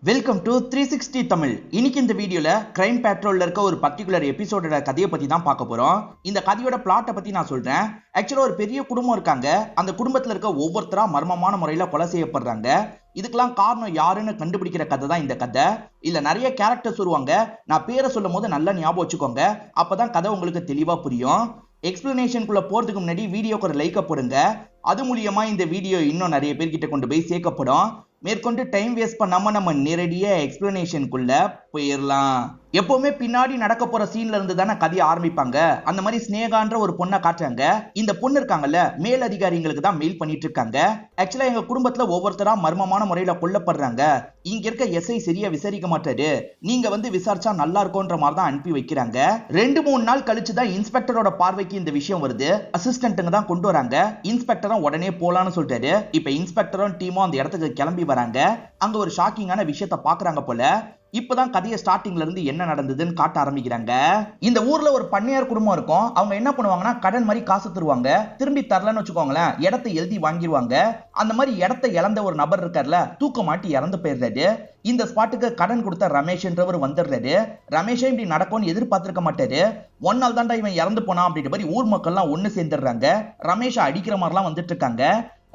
Welcome to 360 Tamil. இன்னைக்கு இந்த வீடியோல கிரைம் பேட்ரோல்ல இருக்க ஒரு பர்டிகுலர் எபிசோடோட கதையை பத்தி தான் பார்க்க போறோம். இந்த கதையோட பிளாட்டை பத்தி நான் சொல்றேன். ஆக்சுவலா ஒரு பெரிய குடும்பம் இருக்காங்க. அந்த குடும்பத்துல இருக்க ஒவ்வொருத்தரா மர்மமான முறையில கொலை செய்யப்படுறாங்க. இதுக்கெல்லாம் காரணம் யாருன்னு கண்டுபிடிக்கிற கதை தான் இந்த கதை. இல்ல நிறைய கேரக்டர்ஸ் வருவாங்க. நான் பேரை சொல்லும் போது நல்லா ஞாபகம் வச்சுக்கோங்க. அப்பதான் கதை உங்களுக்கு தெளிவா புரியும். எக்ஸ்பிளனேஷனுக்குள்ள போறதுக்கு முன்னாடி வீடியோக்கு ஒரு லைக் போடுங்க. அது மூலியமா இந்த வீடியோ இன்னும் நிறைய பேர்கிட்ட கொண்டு போய் சேர்க்கப்படும். மேற்கொண்டு டைம் வேஸ்ட் பண்ணாம நம்ம நேரடியா எக்ஸ்பிளனேஷனுக்குள்ள போயிடலாம். எப்பவுமே பின்னாடி நடக்க போற சீன்ல இருந்து தானே கதையை ஆரம்பிப்பாங்க. அந்த மாதிரி ஸ்னேகான்ற ஒரு பொண்ணை காட்டுறாங்க. இந்த பொண்ணு இருக்காங்கல்ல, மேல் அதிகாரிகளுக்கு தான் மெயில் பண்ணிட்டு இருக்காங்க. ஆக்சுவலா எங்க குடும்பத்துல ஒவ்வொருத்தரா மர்மமான முறையில கொல்லப்படுறாங்க. இங்க இருக்க எஸ்ஐ சரியா விசாரிக்க மாட்டாரு. நீங்க வந்து விசாரிச்சா நல்லா இருக்கும்ன்ற மாதிரி தான் அனுப்பி வைக்கிறாங்க. 2-3 நாள் கழிச்சு தான் இன்ஸ்பெக்டரோட பார்வைக்கு இந்த விஷயம் வருது. அசிஸ்டன்ட்டுங்க தான் கொண்டு வராங்க. இன்ஸ்பெக்டரும் உடனே போலான்னு சொல்லிட்டாரு. இப்ப இன்ஸ்பெக்டரும் டீமும் அந்த இடத்துக்கு கிளம்பி வராங்க. அங்க ஒரு ஷாக்கிங்கான விஷயத்த பாக்குறாங்க போல. இப்பதான் கதையை ஸ்டார்டிங்ல இருந்து என்ன நடந்ததுன்னு காட்ட ஆரம்பிக்கிறாங்க. இந்த ஊர்ல ஒரு பண்ணையார் குடும்பம் இருக்கும். அவங்க என்ன பண்ணுவாங்கன்னா கடன் மாதிரி காசு தருவாங்க. திரும்பி தரலன்னு வச்சுக்கோங்களேன், இடத்தை எழுதி வாங்கிடுவாங்க. அந்த மாதிரி இடத்தை இழந்த ஒரு நபர் இருக்கார்ல, தூக்க மாட்டி இறந்து போயிடுறாரு. இந்த ஸ்பாட்டுக்கு கடன் கொடுத்த ரமேஷ்ன்றவர் வந்துடுறாரு. ரமேஷே இப்படி நடக்கும்னு எதிர்பார்த்திருக்க மாட்டாரு. ஒன் நாள் தாண்டா இவன் இறந்து போனா அப்படின்ற மாதிரி ஊர் மக்கள்லாம் ஒண்ணு சேர்ந்துடுறாங்க. ரமேஷை அடிக்கிற மாதிரிலாம் வந்துட்டு இருக்காங்க.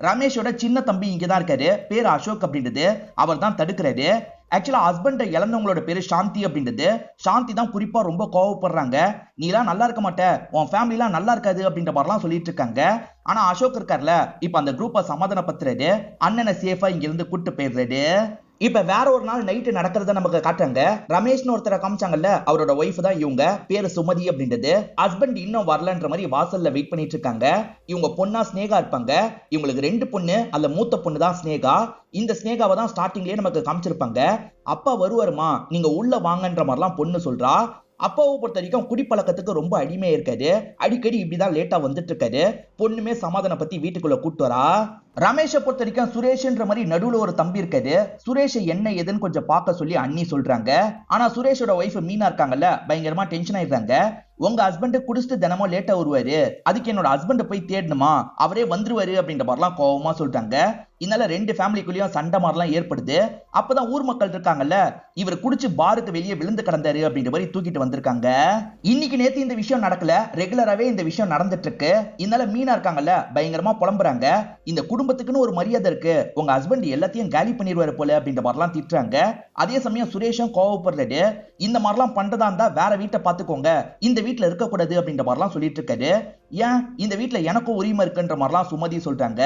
ரமேஷோட சின்ன தம்பி இங்கதான் இருக்காரு. பேர் அசோக் அப்படின்றது. அவர் தான் தடுக்கிறாரு. ஆக்சுவலா ஹஸ்பண்டை இழந்தவங்களோட பேரு சாந்தி அப்படின்றது. சாந்தி தான் குறிப்பா ரொம்ப கோவப்படுறாங்க. நீ எல்லாம் நல்லா இருக்க மாட்ட, உன் ஃபேமிலி எல்லாம் நல்லா இருக்காது அப்படின்ற மாதிரிலாம் சொல்லிட்டு இருக்காங்க. ஆனா அசோக் இருக்கார்ல, இப்ப அந்த குரூப்பை சமாதானப்படுத்துறாரு. அண்ணனை சேஃபா இங்க இருந்து கூட்டு போயிடுறாரு. இப்ப வேற ஒரு நாள் நைட்டு நடக்கிறத நமக்கு காட்டுறாங்க. ரமேஷ்னு ஒருத்தரை காமிச்சாங்கல்ல, அவரோட ஒய்ஃப் தான் இவங்க. பேரு சுமதி அப்படின்றது. ஹஸ்பண்ட் இன்னும் வரலன்ற மாதிரி வாசல்ல வெயிட் பண்ணிட்டு இருக்காங்க. இவங்க பொண்ணா ஸ்னேகா இருப்பாங்க. இவங்களுக்கு 2 பொண்ணு. அதுல மூத்த பொண்ணு தான் ஸ்னேகா. இந்த ஸ்னேகாவை தான் ஸ்டார்டிங்லயே நமக்கு காமிச்சிருப்பாங்க. அப்பா வருவாருமா, நீங்க உள்ள வாங்கன்ற மாதிரிலாம் பொண்ணு சொல்றா. அப்பாவை பொறுத்த வரைக்கும் குடிப்பழக்கத்துக்கு ரொம்ப அடிமையா இருக்காரு. அடிக்கடி இப்படிதான் லேட்டா வந்துட்டு இருக்காரு. பொண்ணுமே சமாதானம் பத்தி வீட்டுக்குள்ள கூட்டு வரா. ரமேஷை பொறுத்த வரைக்கும் சுரேஷ்ன்ற மாதிரி நடுவுல ஒரு தம்பி இருக்காரு. சுரேஷ் என்ன ஏதுன்னு கொஞ்சம் பார்க்க சொல்லி அண்ணி சொல்றாங்க. ஆனா சுரேஷோட ஒய்ஃப் மீனா இருக்காங்கல்ல, பயங்கரமா டென்ஷன் ஆயிடுறாங்க. உங்க ஹஸ்பண்ட் குடிச்சிட்டு தினமும் லேட்டா வருவாரு, அதுக்கு என்னோட ஹஸ்பண்ட் போய் தேடணுமா, அவரே வந்துருவாரு அப்படின்ற மாதிரிலாம் கோவமா சொல்றாங்க. இதனால 2 ஃபேமிலிக்குள்ளேயும் சண்டை மாதிரிலாம் ஏற்படுது. அப்பதான் ஊர் மக்கள் இருக்காங்கல்ல, இவர் குடிச்சு பாருக்கு வெளியே விழுந்து கிடந்தாரு அப்படின்ற மாதிரி தூக்கிட்டு வந்திருக்காங்க. இன்னைக்கு நேத்து இந்த விஷயம் நடக்கல, ரெகுலராவே இந்த விஷயம் நடந்துட்டு இருக்கு. இதனால மீனா இருக்காங்கல்ல, பயங்கரமா புலம்புறாங்க. இந்த குடும்பத்துக்குன்னு ஒரு மரியாதை இருக்கு, உங்க ஹஸ்பண்ட் எல்லாத்தையும் காலி பண்ணிடுவாரு போல அப்படின்ற மாதிரிலாம் திட்டுறாங்க. அதே சமயம் சுரேஷும் கோவப்படுறாரு. இந்த மாதிரிலாம் பண்றதா இருந்தா வேற வீட்டை பாத்துக்கோங்க, இந்த வீட்டுல இருக்கக்கூடாது அப்படின்ற மாதிரிலாம் சொல்லிட்டு இருக்காரு. ஏன் இந்த வீட்டுல எனக்கும் உரிமை இருக்குன்ற மாதிரிலாம் சுமதி சொல்றாங்க.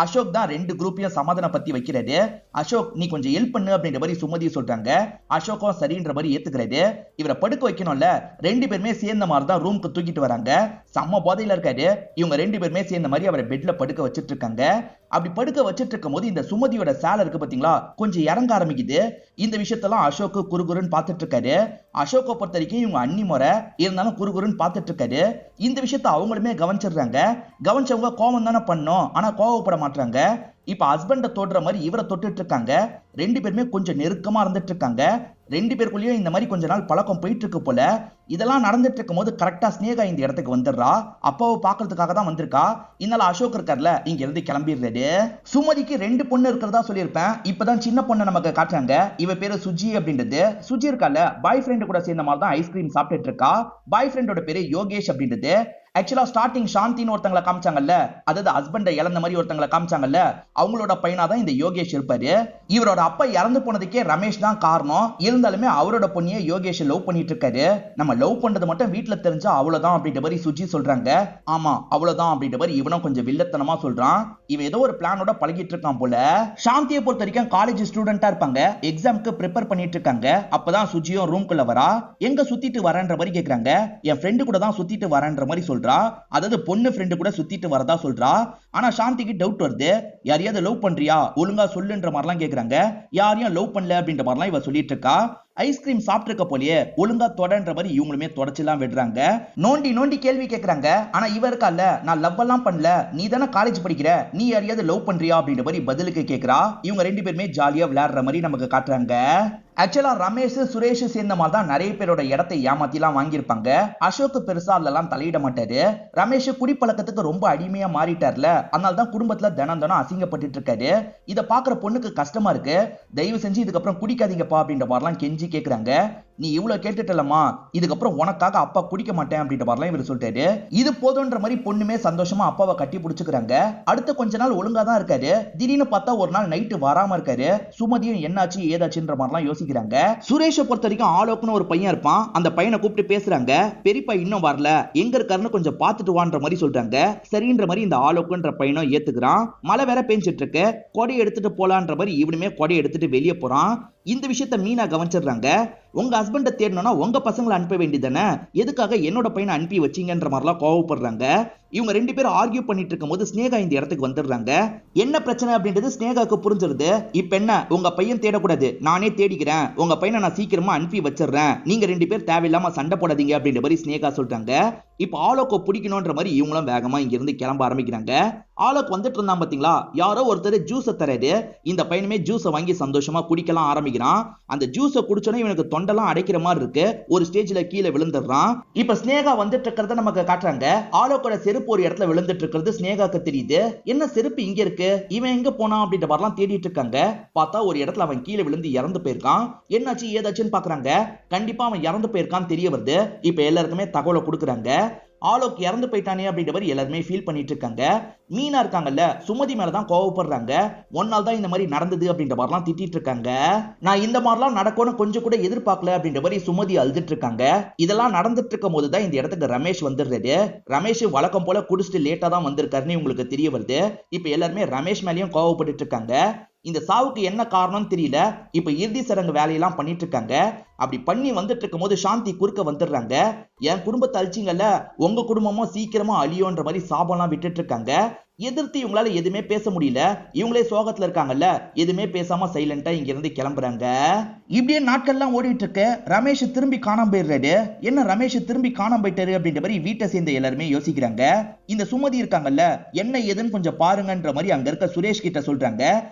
அசோக் தான் 2 குரூப்பையும் சமாதானம் பத்தி வைக்கிறாரு. அசோக் நீ கொஞ்சம் ஹெல்ப் பண்ணு அப்படின்ற மாதிரி சுமதி சொல்றாங்க. அசோக்கும் சரின்ற மாதிரி ஏத்துக்கிறாரு. இவரை படுக்க வைக்கணும்ல, 2 பேருமே சேர்ந்த மாதிரி தான் ரூமுக்கு தூக்கிட்டு வராங்க. செம்ம போதையில இருக்காரு. இவங்க 2 பேருமே சேர்ந்த மாதிரி அவரை பெட்ல படுக்க வச்சிட்டு இருக்காங்க. அப்படி படுக்க வச்சிட்டு இருக்கும் போது இந்த சுமதியோட சேலை இருக்கு பாத்தீங்களா, கொஞ்சம் இறங்க ஆரம்பிக்குது. இந்த விஷயத்தெல்லாம் அசோக் குறுகுறுன்னு பார்த்துட்டு இருக்காரு. அசோக்கை பொறுத்த வரைக்கும் இவங்க அண்ணி முறை இருந்தாலும் குறுகுறுன்னு பார்த்துட்டு இருக்காரு. இந்த விஷயத்த அவங்களுமே கவனிச்சிடுறாங்க. கவனிச்சவங்க கோவம் தானே பண்ணோம், ஆனா கோவப்பட மாட்டாங்க. இப்ப ஹஸ்பண்ட தொடுற மாதிரி இவரை தொட்டுட்டு இருக்காங்க. 2 பேருமே கொஞ்சம் நெருக்கமா இருந்துட்டு இருக்காங்க. 2 பேருக்குள்ளேயும் இந்த மாதிரி கொஞ்ச நாள் பழக்கம் போயிட்டு இருக்கு போல. இதெல்லாம் நடந்துட்டு இருக்கும் போது கரெக்டா ஸ்னேகா இந்த இடத்துக்கு வந்துடுறா. அப்பாவை பாக்குறதுக்காக தான் வந்திருக்கா. இதனால அசோக் இருக்கார்ல, இங்க இருந்து கிளம்பிடுறாரு. சுமதிக்கு 2 பொண்ணு இருக்கிறதா சொல்லியிருப்பேன். இப்பதான் சின்ன பொண்ணு நமக்கு காட்டுறாங்க. இவ பேரு சுஜி அப்படின்றது. சுஜி இருக்கால, பாய் ஃப்ரெண்ட் கூட சேர்ந்த மாதிரி தான் ஐஸ்கிரீம் சாப்பிட்டுட்டு இருக்கா. பாய் ஃப்ரெண்டோட பேரு யோகேஷ் அப்படின்றது. ஆக்சுவலா ஸ்டார்டிங் சாந்தின்னு ஒருத்தங்களை காமிச்சாங்கல்ல, அதாவது ஹஸ்பண்டை இழந்த மாதிரி ஒருத்தங்களை காமிச்சாங்கல்ல, அவங்களோட பையனா தான் இந்த யோகேஷ் இருப்பாரு. இவரோட அப்பா இறந்து போனதுக்கே ரமேஷ் தான் காரணம். இருந்தாலுமே அவரோட பொண்ணியை யோகேஷ் லவ் பண்ணிட்டு இருக்காரு. நம்ம லவ் பண்றது மட்டும் வீட்டுல தெரிஞ்சா அவ்வளவுதான் அப்படின்ற மாதிரி சுஜி சொல்றாங்க. ஆமா அவ்வளவுதான் அப்படின்ற மாதிரி இவனும் கொஞ்சம் வில்லத்தனமா சொல்றான். இவன் ஏதோ ஒரு பிளானோட பழகிட்டு இருக்கான் போல. சாந்தியை பொறுத்த வரைக்கும் காலேஜ் ஸ்டூடெண்டா இருப்பாங்க. எக்ஸாமுக்கு ப்ரிப்பேர் பண்ணிட்டு இருக்காங்க. அப்பதான் சுஜியும் ரூம்குள்ள வரா. எங்க சுத்திட்டு வரன்ற மாதிரி கேக்குறாங்க. என் ஃப்ரெண்டு கூட தான் சுத்திட்டு வரன்ற மாதிரி சொல்றா. அதாவது பொண்ணு ஃப்ரெண்டு கூட சுத்திட்டு வரதா சொல்றா. ஆனா சாந்திக்கு டவுட் வருது. யாரையாவது லவ் பண்றியா, ஒழுங்கா சொல்லுன்ற மாதிரிலாம் கேக்குறாங்க. யாரையும் லவ் பண்ணல அப்படின்ற மாதிரிலாம் இவ சொல்லிட்டு இருக்கா. ஐஸ்கிரீம் சாப்பிட்டிருக்க போலயே ஒழுங்கா தொடன்ற மாதிரி இவங்களுமே தொடச்செல்லாம் விடுறாங்க. நோண்டி நோண்டி கேள்வி கேட்கறாங்க. ஆனா இவ இருக்கல்ல, நான் லவ் எல்லாம் பண்ணல, நீ தானே காலேஜ் படிக்கிற, நீ யாரையாவது லவ் பண்றியா அப்படின்ற மாதிரி பதிலுக்கு கேட்கிறா. இவங்க ரெண்டு பேருமே ஜாலியா விளையாடுற மாதிரி நமக்கு காட்டுறாங்க. ஆக்சுவலா ரமேஷ் சுரேஷ் சேர்ந்த மாதிரி தான் நிறைய பேரோட இடத்தை ஏமாத்திலாம் வாங்கியிருப்பாங்க. அசோக் பெருசா அதெல்லாம் தலையிட மாட்டாரு. ரமேஷ் குடிப்பழக்கத்துக்கு ரொம்ப அடிமையா மாறிட்டார்ல, அதனால தான் குடும்பத்துல தினம் தினம் அசிங்கப்பட்டு இருக்காரு. இதை பாக்குற பொண்ணுக்கு கஷ்டமா இருக்கு. தயவு செஞ்சு இதுக்கப்புறம் குடிக்காதீங்கப்பா அப்படின்ற மாதிரிலாம் கெஞ்சி கேக்குறாங்க. நீ இவ்வளவு கேட்டுட்டலமா, இதுக்கப்புறம் உனக்காக அப்பா குடிக்க மாட்டேன் அப்படின்ற மாதிரிலாம் இவர் சொல்லிட்டாரு. இது போதுன்ற மாதிரி பொண்ணுமே சந்தோஷமா அப்பாவை கட்டி பிடிச்சுக்கிறாங்க. அடுத்த கொஞ்ச நாள் ஒழுங்கா தான் இருக்காரு. திடீர்னு பார்த்தா ஒரு நாள் நைட்டு வராம இருக்காரு. சுமதியும் என்னாச்சு ஏதாச்சுன்ற மாதிரிலாம் யோசிக்கிறாங்க. சுரேஷை பொறுத்த வரைக்கும் ஆலோக்குன்னு ஒரு பையன் இருப்பான். அந்த பையனை கூப்பிட்டு பேசுறாங்க. பெரியப்பா இன்னும் வரல, எங்க இருக்காருன்னு கொஞ்சம் பார்த்துட்டு வான்ற மாதிரி சொல்றாங்க. சரின்ற மாதிரி இந்த ஆலோக்குன்ற பையனும் ஏத்துக்கிறான். மழை வேற பெஞ்சிட்டு இருக்கு, கொடையை எடுத்துட்டு போலான்ற மாதிரி இவனுமே கொடையை எடுத்துட்டு வெளியே போறான். இந்த விஷயத்த மீனா கவனிச்சிடுறாங்க. உங்க ஹஸ்பண்ட தேடணும்னா உங்க பசங்களை அனுப்ப வேண்டியதானே, எதுக்காக என்னோட பையனை அனுப்பி வச்சீங்கன்ற மாதிரிலாம் கோவப்படுறாங்க. இவங்க ரெண்டு பேரும் ஆர்கியூ பண்ணிட்டு இருக்கும் போது ஸ்னேகா இந்த இடத்துக்கு வந்துடுறாங்க. என்ன பிரச்சனை அப்படின்றது ஸ்னேகாக்கு புரிஞ்சிருது. இப்ப என்ன, உங்க பையன் தேடக்கூடாது, நானே தேடிக்கிறேன், உங்க பையனை நான் சீக்கிரமா அனுப்பி வச்சிடுறேன், நீங்க ரெண்டு பேர் தேவையில்லாம சண்டை போடாதீங்க அப்படின்ற மாதிரி ஸ்னேகா சொல்றாங்க. இப்ப ஆலோக்கோ பிடிக்கணும்ன்ற மாதிரி இவங்களும் வேகமா இங்க இருந்து கிளம்ப ஆரம்பிக்கிறாங்க. ஆலோக் வந்துட்டு இருந்தான் பாத்தீங்களா, யாரோ ஒருத்தர் ஜூஸ தராரு. இந்த பையனுமே ஜூஸை வாங்கி சந்தோஷமா குடிக்கலாம் ஆரம்பிக்கிறான். அந்த ஜூஸை குடிச்சோன்னே இவனுக்கு தொண்டெல்லாம் அடைக்கிற மாதிரி இருக்கு. ஒரு ஸ்டேஜ்ல கீழே விழுந்துடுறான். இப்ப ஸ்னேகா வந்துட்டு இருக்கிறத நமக்கு காட்டுறாங்க. ஆலோக்கோட செருப்பு ஒரு இடத்துல விழுந்துட்டு இருக்கிறது ஸ்னேகாக்கு தெரியுது. என்ன செருப்பு இங்க இருக்கு, இவன் எங்க போனான் அப்படின்ற மாதிரிலாம் தேடிட்டு இருக்காங்க. பார்த்தா ஒரு இடத்துல அவன் கீழே விழுந்து இறந்து போயிருக்கான். என்னாச்சு ஏதாச்சுன்னு பாக்குறாங்க. கண்டிப்பா அவன் இறந்து போயிருக்கான்னு தெரிய வருது. இப்ப எல்லாருக்குமே தகவலை கொடுக்குறாங்க. ஆலோக் இறந்து போயிட்டானே அப்படின்ற மாதிரி எல்லாருமே ஃபீல் பண்ணிட்டு இருக்காங்க. மீனா இருக்காங்கல்ல, சுமதி மேலதான் கோவப்படுறாங்க. ஒன்னால தான் இந்த மாதிரி நடந்தது அப்படின்ற மாதிரிலாம் திட்டிட்டு இருக்காங்க. நான் இந்த மாதிரிலாம் நடக்கும்னு கொஞ்சம் கூட எதிர்பார்க்கல அப்படின்ற மாதிரி சுமதி அழுதுட்டு இருக்காங்க. இதெல்லாம் நடந்துட்டு இருக்கும் போதுதான் இந்த இடத்துக்கு ரமேஷ் வந்துடுறாரு. ரமேஷ் வழக்கம் போல குடிச்சிட்டு லேட்டா தான் வந்திருக்காருன்னு உங்களுக்கு தெரிய வருது. இப்ப எல்லாருமே ரமேஷ் மேலயும் கோவப்பட்டு இருக்காங்க. இந்த சாவுக்கு என்ன காரணம் தெரியல. இப்ப இறுதி சடங்கு வேலையெல்லாம் பண்ணிட்டு இருக்காங்க. அப்படி பண்ணி வந்துட்டு இருக்கும் போது சாந்தி குறுக்க வந்துடுறாங்க. என் குடும்பத்தை அழிச்சிங்கல்ல, உங்க குடும்பமும் சீக்கிரமா அழியோன்ற மாதிரி சாபம்லாம் விட்டுட்டு இருக்காங்க. எதிர்த்து இவங்களால எதுவுமே பேச முடியல. இவங்களே சோகத்துல இருக்காங்கல்ல, எதுவுமே பேசாம சைலண்டா இங்க இருந்து கிளம்புறாங்க. இப்படியே நாட்கள்லாம் ஓடிட்டு இருக்கு. ரமேஷ் திரும்பி காணாம போயிடுறாரு. என்ன ரமேஷ் திரும்பி காணாம போயிட்டாரு அப்படின்ற மாதிரி வீட்டை சேர்ந்த எல்லாருமே யோசிக்கிறாங்க. இந்த சுமதி இருக்காங்கல்ல, என்ன ஏதுன்னு கொஞ்சம் பாருங்கன்ற மாதிரி அங்க இருக்க சுரேஷ் கிட்ட சொல்றாங்க.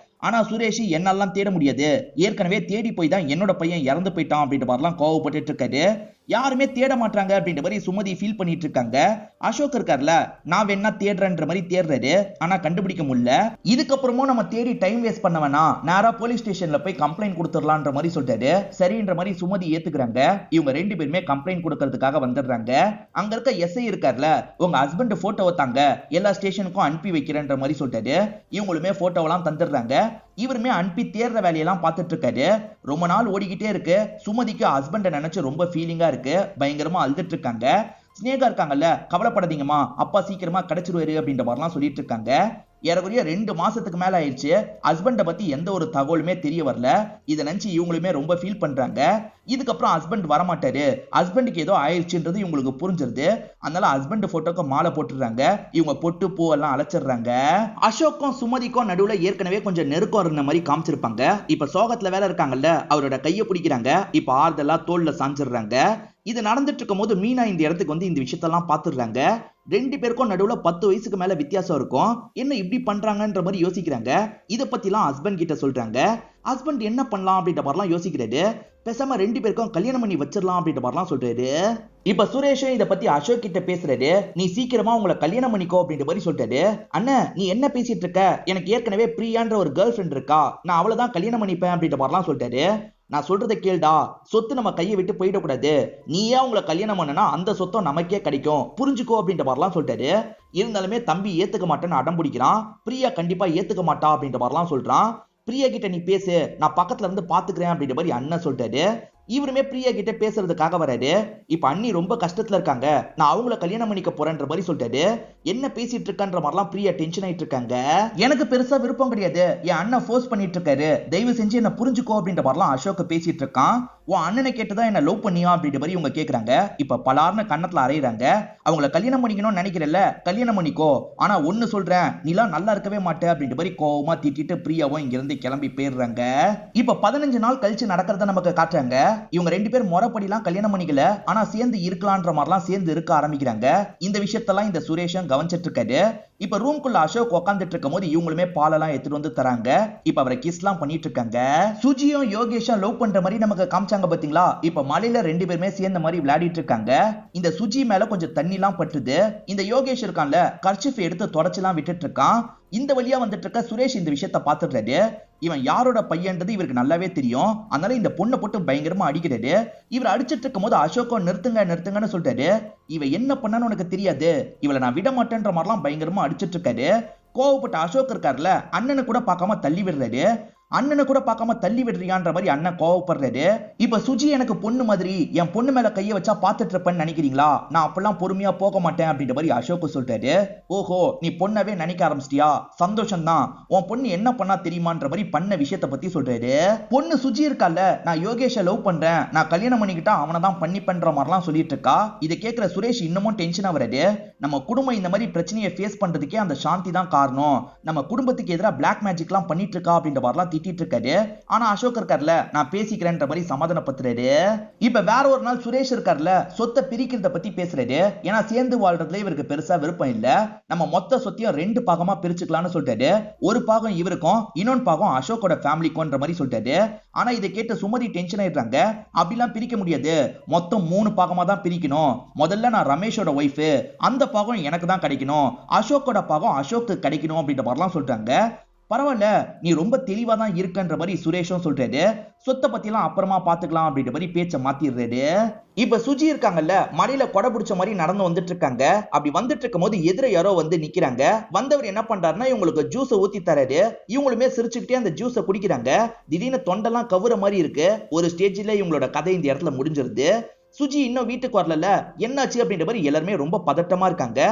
ஆனா சுரேஷ் என்னெல்லாம் தேட முடியாது, ஏற்கனவே தேடி போய் தான் என்னோட பையன் இறந்து போயிட்டான் அப்படின்ற மாதிரிலாம் கோவப்பட்டு இருக்காரு. யாருமே தேட மாட்டாங்க அப்படின்ற மாதிரி சுமதி ஃபீல் பண்ணிட்டு இருக்காங்க. அசோக் இருக்கார்ல, நான் வேணா தேடுறேன்ற மாதிரி தேடுறாரு. ஆனா கண்டுபிடிக்க முடியல. இதுக்கப்புறமும் நம்ம தேடி டைம் வேஸ்ட் பண்ண வேணாம், நேரா போலீஸ் ஸ்டேஷன்ல போய் கம்ப்ளைண்ட் கொடுத்துடலான்ற மாதிரி சொல்லிட்டாரு. சரின்ற மாதிரி சுமதி ஏத்துக்கிறாங்க. இவங்க ரெண்டு பேருமே கம்ப்ளைண்ட் கொடுக்கறதுக்காக வந்துடுறாங்க. அங்க இருக்க எஸ்ஐ இருக்கார்ல, உங்க ஹஸ்பண்ட் போட்டோவை தாங்க, எல்லா ஸ்டேஷனுக்கும் அனுப்பி வைக்கிறேன்ற மாதிரி சொல்லிட்டாரு. இவங்களுமே போட்டோவெல்லாம் தந்துடுறாங்க. இவருமே அனுப்பி தேடுற வேலையெல்லாம் பார்த்துட்டு இருக்காரு. ரொம்ப நாள் ஓடிக்கிட்டே இருக்கு. சுமதிக்கு ஹஸ்பண்ட நினைச்சு ரொம்ப ஃபீலிங்கா இருக்கு. பயங்கரமா அழுதுட்டு இருக்காங்க. ஸ்னேகா இருக்காங்கல்ல, கவலைப்படாதீங்கம்மா, அப்பா சீக்கிரமா கிடைச்சிருவாரு அப்படின்ற மாதிரிலாம் சொல்லிட்டு இருக்காங்க. ஏறக்குறைய 2 மாசத்துக்கு மேல ஆயிடுச்சு. ஹஸ்பண்ட பத்தி எந்த ஒரு தகவலுமே தெரிய வரல. இதை நினைச்சு இவங்களுமே ரொம்ப ஃபீல் பண்றாங்க. இதுக்கப்புறம் ஹஸ்பண்ட் வரமாட்டாரு, ஹஸ்பண்டுக்கு ஏதோ ஆயிடுச்சுன்றது இவங்களுக்கு புரிஞ்சிருது. அதனால ஹஸ்பண்ட் போட்டோக்கு மாலை போட்டுறாங்க. இவங்க பொட்டு பூவெல்லாம் அழைச்சிடுறாங்க. அசோக்கும் சுமதிக்கும் நடுவுல ஏற்கனவே கொஞ்சம் நெருக்கம் இருந்த மாதிரி காமிச்சிருப்பாங்க. இப்ப சோகத்துல வேலை இருக்காங்கல்ல, அவரோட கையை பிடிக்கிறாங்க. இப்ப ஆறுதலா தோல்ல சாஞ்சிடுறாங்க. இது நடந்துட்டு இருக்கும் போது மீனா இந்த இடத்துக்கு வந்து இந்த விஷயத்தெல்லாம் பாத்துடுறாங்க. ரெண்டு பேருக்கும் நடுவுல 10 வயசுக்கு மேல வித்தியாசம் இருக்கும். என்ன இப்படி பண்றாங்கன்ற மாதிரி யோசிக்கிறாங்க. இத பத்திலாம் ஹஸ்பண்ட் கிட்ட சொல்றாங்க. ஹஸ்பண்ட் என்ன பண்ணலாம் அப்படின்ற மாதிரிலாம் யோசிக்கிறாரு. பேசாம ரெண்டு பேருக்கும் கல்யாணம் பண்ணி வச்சிடலாம் அப்படின்ற மாதிரிலாம் சொல்றாரு. இப்ப சுரேஷும் இத பத்தி அசோக் கிட்ட பேசுறாரு. நீ சீக்கிரமா உங்களை கல்யாணம் பண்ணிக்கோ அப்படின்ற மாதிரி சொல்றாரு. அண்ணன் நீ என்ன பேசிட்டு இருக்க, எனக்கு ஏற்கனவே பிரியான்ற ஒரு கேர்ள் ஃபிரெண்ட் இருக்கா, நான் அவளதான் கல்யாணம் பண்ணிப்பேன் அப்படின்ற மாதிரிலாம் சொல்றாரு. நான் சொல்றதை கேள்டா, சொத்து நம்ம கையை விட்டு போயிடக்கூடாது, நீயே உங்களை கல்யாணம் பண்ணனா அந்த சொத்தம் நமக்கே கிடைக்கும், புரிஞ்சுக்கோ அப்படின்ற மாதிரிலாம் சொல்றாரு. இருந்தாலுமே தம்பி ஏத்துக்க மாட்டேன்னு அடம் பிடிக்கிறான். பிரியா கண்டிப்பா ஏத்துக்க மாட்டா அப்படின்ற மாதிரிலாம் சொல்றான். பிரியா கிட்ட நீ பேசு, நான் பக்கத்துல இருந்து பாத்துக்கிறேன் அப்படின்ற மாதிரி அண்ணன் சொல்றாரு. இவருமே பிரியா கிட்ட பேசுறதுக்காக வராரு. இப்ப அண்ணி ரொம்ப கஷ்டத்துல இருக்காங்க, நான் அவங்கள கல்யாணம் பண்ணிக்க போறேன்ற மாதிரி சொல்லிட்டாரு. என்ன பேசிட்டு இருக்கான்ற மாதிரிலாம் பிரியா டென்ஷன் ஆயிட்டு இருக்காங்க. எனக்கு பெருசா விருப்பம் கிடையாது, என் அண்ணன் ஃபோர்ஸ் பண்ணிட்டு இருக்காரு, தயவு செஞ்சு என்ன புரிஞ்சுக்கோ அப்படின்ற மாதிரிலாம் அசோக் பேசிட்டு இருக்கான். உன் அண்ணனை கேட்டுதான் என்ன லவ் பண்ணியா அப்படின்ற மாதிரி இவங்க கேக்குறாங்க. இப்ப பலார்னு கண்ணத்துல அரையிறாங்க. அவங்கள கல்யாணம் பண்ணிக்கணும்னு நினைக்கிறல்ல, கல்யாணம் பண்ணிக்கோ, ஆனா ஒண்ணு சொல்றேன், நீலாம் நல்லா இருக்கவே மாட்டே அப்படின்ற மாதிரி கோவமா திட்டிட்டு பிரியாவும் இங்க இருந்து கிளம்பி போயிடுறாங்க. இப்ப 15 நாள் கழிச்சு நடக்கிறத நமக்கு காட்டுறாங்க. இவங்க ரெண்டு பேர் முறைப்படிலாம் கல்யாணம் பண்ணிக்கல, ஆனா சேர்ந்து இருக்கலான்ற மாதிரிலாம் சேர்ந்து இருக்க ஆரம்பிக்கிறாங்க. இந்த விஷயத்தெல்லாம் இந்த சுரேஷும் கவனிச்சிட்டு இருக்காரு. இப்ப ரூம்குள்ள அசோக் உட்காந்துட்டு இருக்கும் போது இவங்களுமே பாலெல்லாம் எடுத்துட்டு வந்து தராங்க. இப்ப அவரை கிஸ்லாம் பண்ணிட்டு இருக்காங்க. சுஜியும் யோகேஷும் லவ் பண்ற மாதிரி நமக்கு காமிச்சாங்க பாத்தீங்களா? இப்ப மலையில ரெண்டு பேருமே சேர்ந்த மாதிரி விளையாடிட்டு இருக்காங்க. இந்த சுஜி மேல கொஞ்சம் தண்ணி எல்லாம் பட்டுது. இந்த யோகேஷ் இருக்கான்ல, கர்ச்சிஃப் எடுத்து தொடச்செல்லாம் விட்டுட்டு இருக்கான். இந்த வழியா வந்துட்டு இருக்க சுரேஷ் இந்த விஷயத்த பாத்துடுறாரு. இவன் யாரோட பையன்றது இவருக்கு நல்லாவே தெரியும். அதனால இந்த பொண்ணை போட்டு பயங்கரமா அடிக்கிறாரு. இவர் அடிச்சிட்டு இருக்கும் போது அசோக்கோ நிறுத்துங்க நிறுத்துங்கன்னு சொல்றாரு. இவ என்ன பண்ணான்னு உனக்கு தெரியாது, இவளை நான் விட மாட்டேன்ற மாதிரிலாம் பயங்கரமா அடிச்சிட்டு இருக்காரு. கோவப்பட்ட அசோக் இருக்காருல, அண்ணனை கூட பார்க்காம தள்ளி விடுறாரு. அண்ணனை கூட பார்க்காம தள்ளி விடுறியான்ற மாதிரி அண்ணன் கோவப்படுறாரு. இப்ப சுஜி எனக்கு பொண்ணு மாதிரி, என் பொண்ணு மேல கைய வச்சா பாத்துட்டு இருப்பேன்னு நினைக்கிறீங்களா? நான் அப்பெல்லாம் பொறுமையா போக மாட்டேன் அப்படின்ற மாதிரி அசோக் சொல்றாரு. ஓஹோ, நீ பொண்ணவே நினைக்க ஆரம்பிச்சிட்டியா? சந்தோஷம் தான். உன் பொண்ணு என்ன பண்ணா தெரியுமான்ற மாதிரி பண்ண விஷயத்த பத்தி சொல்றாரு. பொண்ணு சுஜி இருக்கால, நான் யோகேஷை லவ் பண்றேன், நான் கல்யாணம் பண்ணிக்கிட்டா அவனை தான் பண்ணி பண்ற மாதிரிலாம் சொல்லிட்டு இருக்கா. இதை கேட்கிற சுரேஷ் இன்னமும் டென்ஷனா வராது. நம்ம குடும்பம் இந்த மாதிரி பிரச்சனையை ஃபேஸ் பண்றதுக்கே அந்த சாந்தி தான் காரணம். நம்ம குடும்பத்துக்கு எதிராக பிளாக் மேஜிக்லாம் பண்ணிட்டு இருக்கா அப்படின்ற மாதிரிலாம் திட்டிட்டு இருக்காரு. ஆனா அசோக் இருக்கார்ல, நான் பேசிக்கிறேன்ற மாதிரி சமாதானப்படுத்துறாரு. இப்ப வேற ஒரு நாள் சுரேஷ் இருக்கார்ல, சொத்தை பிரிக்கிறத பத்தி பேசுறாரு. ஏன்னா சேர்ந்து வாழ்றதுல இவருக்கு பெருசா விருப்பம் இல்ல. நம்ம மொத்த சொத்தையும் 2 பாகமா பிரிச்சுக்கலாம்னு சொல்றாரு. ஒரு பாகம் இவருக்கும், இன்னொன்று பாகம் அசோக்கோட ஃபேமிலிக்கும்ன்ற மாதிரி சொல்றாரு. ஆனா இதை கேட்டு சுமதி டென்ஷன் ஆயிடுறாங்க. அப்படிலாம் பிரிக்க முடியாது, மொத்தம் 3 பாகமா தான் பிரிக்கணும். முதல்ல நான் ரமேஷோட ஒய்ஃப், அந்த பாகம் எனக்கு தான் கிடைக்கணும், அசோக்கோட பாகம் அசோக்கு கிடைக்கணும் அப்படின்ற மாதிரிலாம் சொல்றாங்க. பரவாயில்ல, நீ ரொம்ப தெளிவா தான் இருக்கன்ற மாதிரி சுரேஷும் சொல்றாரு. சொத்தை பத்திலாம் அப்புறமா பாத்துக்கலாம் அப்படின்ற மாதிரி பேச்ச மாத்திடுறாரு. இப்ப சுஜி இருக்காங்கல்ல, மலையில கொடை பிடிச்ச மாதிரி நடந்து வந்துட்டு இருக்காங்க. அப்படி வந்துட்டு இருக்கும் போது எதிர யாரோ வந்து நிக்கிறாங்க. வந்தவர் என்ன பண்றாருன்னா இவங்களுக்கு ஜூஸை ஊத்தி தராரு. இவங்களுமே சிரிச்சுக்கிட்டே அந்த ஜூஸை குடிக்கிறாங்க. திடீர்னு தொண்டெல்லாம் கவுற மாதிரி இருக்கு. ஒரு ஸ்டேஜ்ல இவங்களோட கதை இந்த இடத்துல முடிஞ்சிருது. சுஜி இன்னும் வீட்டுக்கு வரல, என்னாச்சு அப்படின்ற மாதிரி எல்லாருமே ரொம்ப பதட்டமா இருக்காங்க.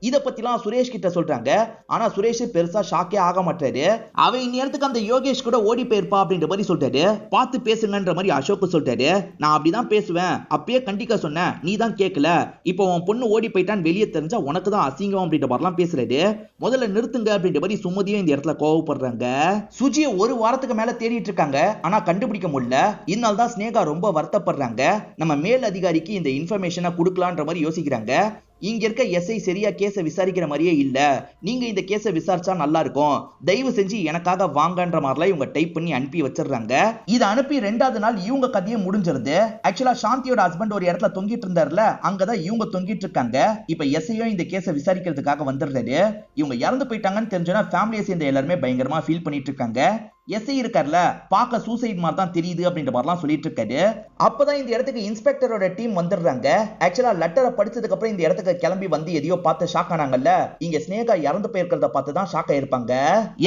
இத பத்திலாம் சுரேஷ் கிட்ட சொல்றாங்க. ஆனா சுரேஷ் பெருசா ஷாக்கே ஆக மாட்டாரு. அவன் இந்நேரத்துக்கு அந்த யோகேஷ் கூட ஓடி போயிருப்பா அப்படின்ற மாதிரி சொல்றாரு. பார்த்து பேசுங்கன்ற மாதிரி அசோக் சொல்றாரு. நான் அப்படிதான் பேசுவேன், அப்பயே கண்டிக்க சொன்னேன், நீ தான் கேட்கல. இப்போ உன் பொண்ணு ஓடி போயிட்டான்னு வெளியே தெரிஞ்சா உனக்கு தான் அசிங்கம் அப்படின்ற மாதிரிலாம் பேசுறாரு. முதல்ல நிறுத்துங்க அப்படின்ற மாதிரி சுமதியும் இந்த இடத்துல கோவப்படுறாங்க. சுஜியை ஒரு வாரத்துக்கு மேல தேடிட்டு இருக்காங்க, ஆனா கண்டுபிடிக்க முடியல. இதனால தான் ஸ்னேகா ரொம்ப வருத்தப்படுறாங்க. நம்ம மேல் அதிகாரிக்கு இந்த இன்ஃபர்மேஷனை கொடுக்கலான்ற மாதிரி யோசிக்கிறாங்க. இங்க இருக்க எஸ்ஐ சரியா கேஸை விசாரிக்கிற மாதிரியே இல்ல, நீங்க இந்த கேஸை விசாரிச்சா நல்லா இருக்கும், தயவு செஞ்சு எனக்காக வாங்கன்ற மாதிரிலாம் இவங்க டைப் பண்ணி அனுப்பி வச்சிடுறாங்க. இதை அனுப்பி 2வது நாள் இவங்க கதையை முடிஞ்சிருது. ஆக்சுவலா சாந்தியோட ஹஸ்பண்ட் ஒரு இடத்துல தொங்கிட்டு இருந்தாருல, அங்கதான் இவங்க தொங்கிட்டு இருக்காங்க. இப்ப எஸ்ஐயும் இந்த கேஸை விசாரிக்கிறதுக்காக வந்துடுறாரு. இவங்க இறந்து போயிட்டாங்கன்னு தெரிஞ்சோன்னா ஃபேமிலியை சேர்ந்த எல்லாருமே பயங்கரமா ஃபீல் பண்ணிட்டு இருக்காங்க. எஸ்ஐ இருக்கார்ல, பார்க்க சூசைட் மாதிரி தான் தெரியுது அப்படின்ற மாதிரிலாம் சொல்லிட்டு இருக்காரு. அப்பதான் இந்த இடத்துக்கு இன்ஸ்பெக்டரோட டீம் வந்துடுறாங்க. ஆக்சுவலா லெட்டரை படிச்சதுக்கு அப்புறம் இந்த இடத்துக்கு கிளம்பி வந்து எதையோ பார்த்து ஷாக் ஆனாங்கல்ல, இங்க ஸ்னேகா இறந்து போயிருக்கிறத பார்த்து தான் ஷாக் ஆயிருப்பாங்க.